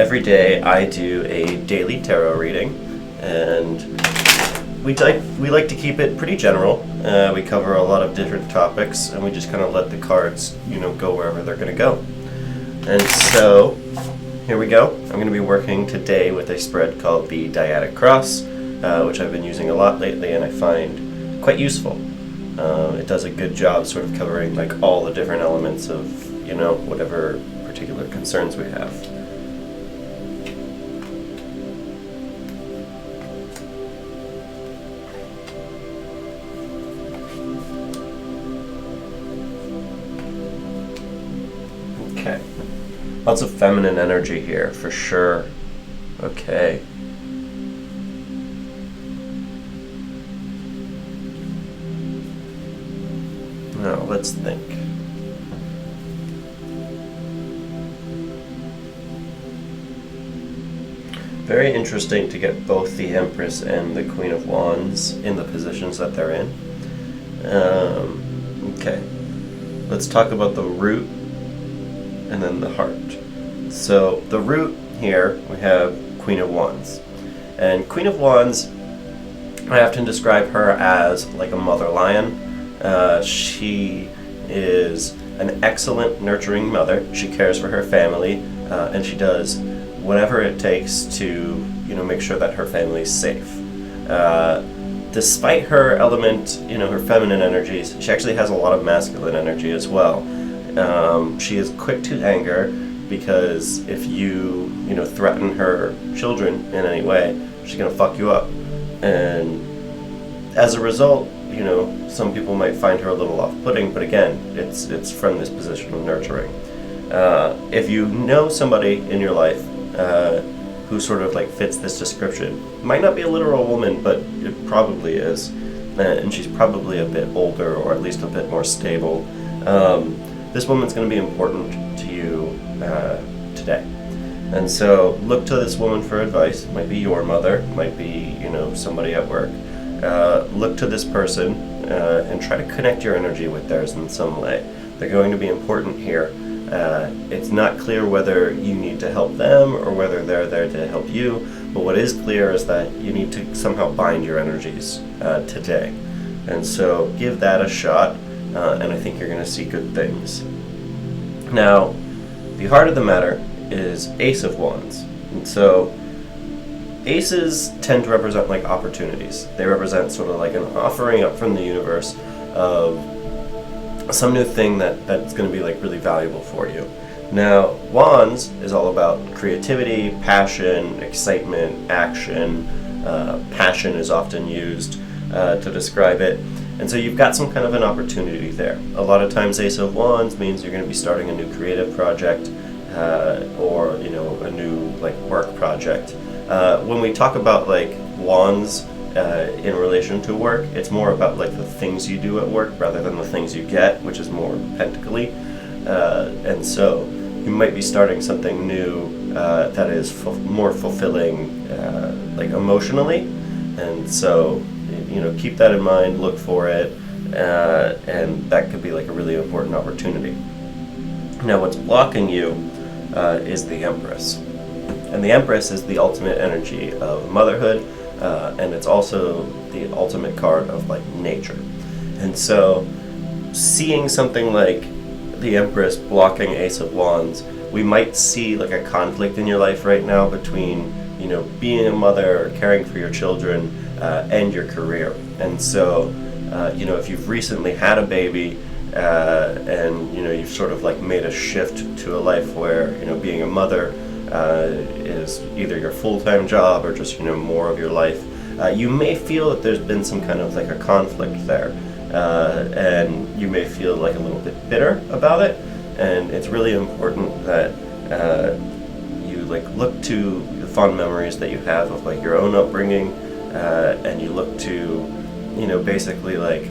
Every day I do a daily tarot reading, and we like to keep it pretty general. We cover a lot of different topics, and we just kind of let the cards, go wherever they're going to go. And so, here we go. I'm going to be working today with a spread called the Dyadic Cross, which I've been using a lot lately, and I find quite useful. It does a good job sort of covering like all the different elements of, whatever particular concerns we have. Okay. Lots of feminine energy here, for sure. Okay. Now, let's think. Very interesting to get both the Empress and the Queen of Wands in the positions that they're in. Okay. Let's talk about the root and then the heart. So the root here, we have Queen of Wands. And Queen of Wands, I often describe her as like a mother lion. She is an excellent nurturing mother. She cares for her family, and she does whatever it takes to, make sure that her family is safe. Despite her element, her feminine energies, she actually has a lot of masculine energy as well. She is quick to anger because if you, threaten her children in any way, she's gonna fuck you up. And as a result, some people might find her a little off-putting, but again, it's from this position of nurturing. If you know somebody in your life who sort of like fits this description, might not be a literal woman, but it probably is, and she's probably a bit older or at least a bit more stable. This woman's going to be important to you today. And so look to this woman for advice. Might be your mother, might be, somebody at work. Look to this person and try to connect your energy with theirs in some way. They're going to be important here. It's not clear whether you need to help them or whether they're there to help you, but what is clear is that you need to somehow bind your energies today. And so give that a shot, and I think you're going to see good things. Now, the heart of the matter is Ace of Wands. And so aces tend to represent like opportunities. They represent sort of like an offering up from the universe of some new thing that's going to be like really valuable for you. Now, Wands is all about creativity, passion, excitement, action. Passion is often used to describe it. And so you've got some kind of an opportunity there. A lot of times Ace of Wands means you're going to be starting a new creative project or, a new like work project. When we talk about like wands in relation to work, it's more about like the things you do at work rather than the things you get, which is more pentacly. And so you might be starting something new that is more fulfilling like emotionally. And so keep that in mind, look for it, and that could be like a really important opportunity. Now what's blocking you is the Empress. And the Empress is the ultimate energy of motherhood, and it's also the ultimate card of like nature. And so seeing something like the Empress blocking Ace of Wands, we might see like a conflict in your life right now between being a mother or caring for your children and your career. And so if you've recently had a baby and you've sort of like made a shift to a life where being a mother is either your full-time job or just more of your life, you may feel that there's been some kind of like a conflict there, and you may feel like a little bit bitter about it. And it's really important that you like look to the fond memories that you have of like your own upbringing, and you look to basically like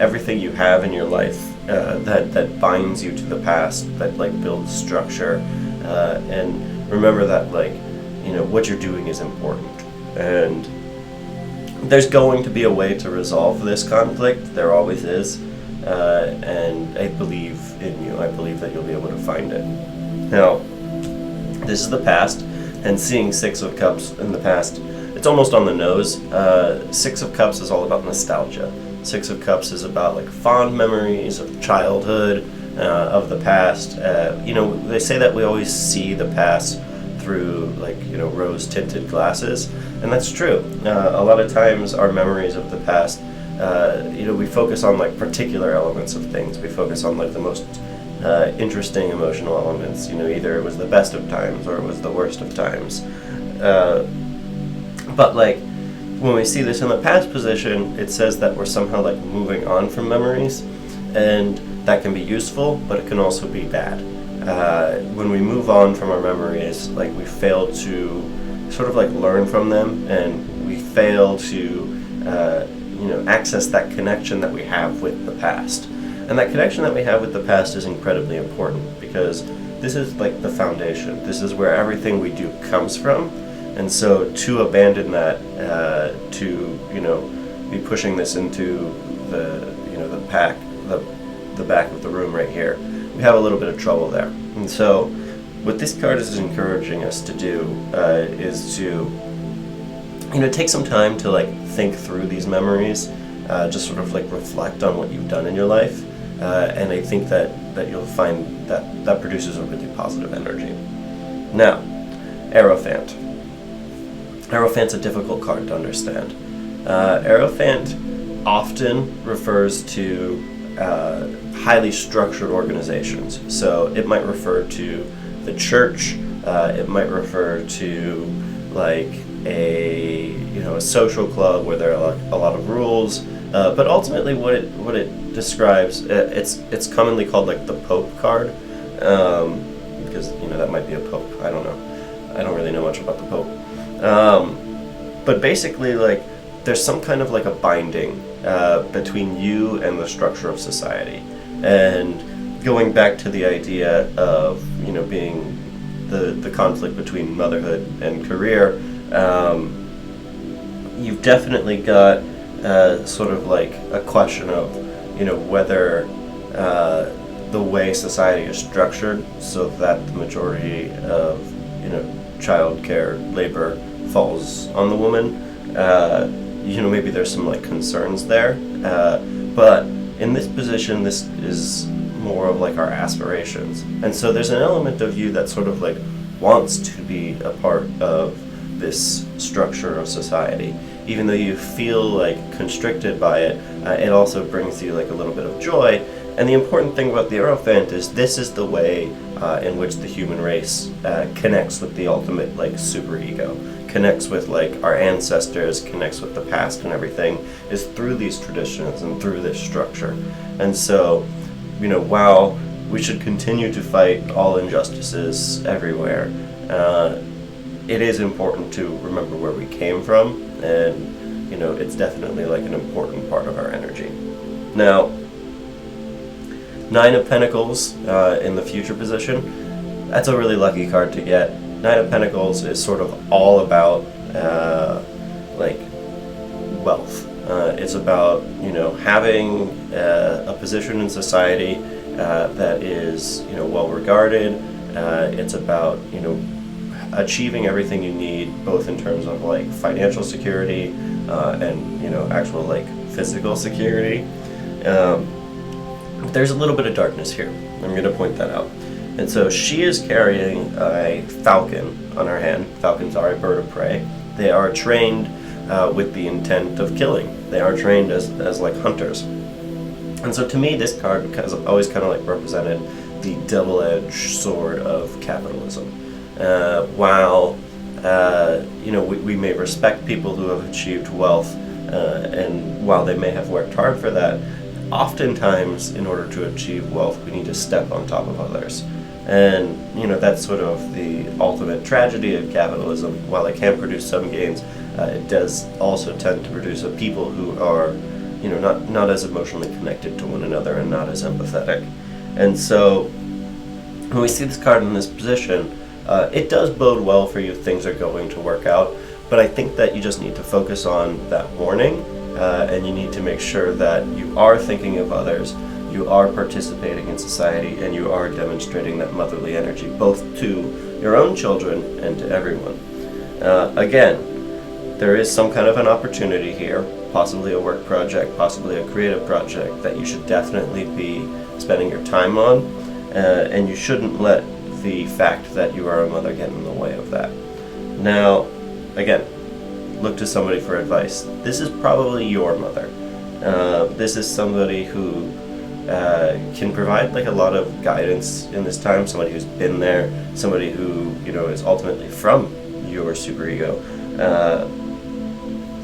everything you have in your life that binds you to the past, that like builds structure, and remember that like what you're doing is important. And there's going to be a way to resolve this conflict. There always is, and I believe in you. I believe that you'll be able to find it. Now, this is the past. And seeing Six of Cups in the past, it's almost on the nose. Six of Cups is all about nostalgia. Six of Cups is about like fond memories of childhood, of the past. They say that we always see the past through like, rose-tinted glasses, and that's true. A lot of times our memories of the past, we focus on like particular elements of things. We focus on like the most interesting emotional elements. Either it was the best of times or it was the worst of times. But like when we see this in the past position, it says that we're somehow like moving on from memories, and that can be useful, but it can also be bad. When we move on from our memories, like we fail to sort of like learn from them, and we fail to access that connection that we have with the past. And that connection that we have with the past is incredibly important, because this is like the foundation. This is where everything we do comes from. And so to abandon that, to be pushing this into the back of the room right here, we have a little bit of trouble there. And so what this card is encouraging us to do is to take some time to like think through these memories, just sort of like reflect on what you've done in your life, and I think that you'll find that produces a really positive energy. Now, Hierophant. Hierophant's a difficult card to understand. Hierophant often refers to highly structured organizations. So it might refer to the church, it might refer to like a social club where there are a lot of rules, but ultimately what it describes, it's commonly called like the Pope card, because that might be a pope. I don't know. I don't really know much about the Pope, but basically like there's some kind of like a binding between you and the structure of society. And going back to the idea of being the conflict between motherhood and career, you've definitely got sort of like a question of whether the way society is structured, so that the majority of child care labor falls on the woman. Maybe there's some like concerns there, but in this position, this is more of like our aspirations, and so there's an element of you that sort of like wants to be a part of this structure of society. Even though you feel like constricted by it, it also brings you like a little bit of joy. And the important thing about the Hierophant is this is the way in which the human race connects with the ultimate like superego, connects with like our ancestors, connects with the past and everything, is through these traditions and through this structure. And so, while we should continue to fight all injustices everywhere, it is important to remember where we came from, and it's definitely like an important part of our energy. Now, Nine of Pentacles in the future position, that's a really lucky card to get. Nine of Pentacles is sort of all about like wealth. It's about having a position in society that is well regarded. It's about achieving everything you need, both in terms of like financial security and actual like physical security. There's a little bit of darkness here. I'm going to point that out. And so she is carrying a falcon on her hand. Falcons are a bird of prey. They are trained with the intent of killing. They are trained as like hunters. And so to me, this card has always kind of like represented the double-edged sword of capitalism. While we may respect people who have achieved wealth, and while they may have worked hard for that, oftentimes in order to achieve wealth we need to step on top of others. And that's sort of the ultimate tragedy of capitalism. While it can produce some gains, it does also tend to produce a people who are not as emotionally connected to one another and not as empathetic. And so when we see this card in this position, it does bode well for you. Things are going to work out, but I think that you just need to focus on that warning, and you need to make sure that you are thinking of others, you are participating in society, and you are demonstrating that motherly energy, both to your own children and to everyone. Again, there is some kind of an opportunity here, possibly a work project, possibly a creative project that you should definitely be spending your time on, and you shouldn't let the fact that you are a mother get in the way of that. Now, again, look to somebody for advice. This is probably your mother. This is somebody who can provide like a lot of guidance in this time, somebody who's been there, somebody who, you know, is ultimately from your superego.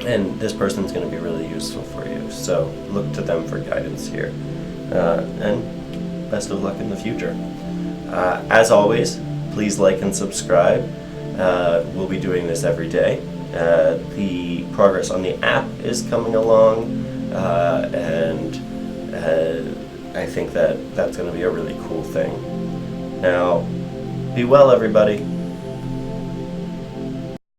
And this person's going to be really useful for you. So look to them for guidance here. And best of luck in the future. As always, please like and subscribe. We'll be doing this every day. The progress on the app is coming along, and I think that that's going to be a really cool thing. Now, be well, everybody.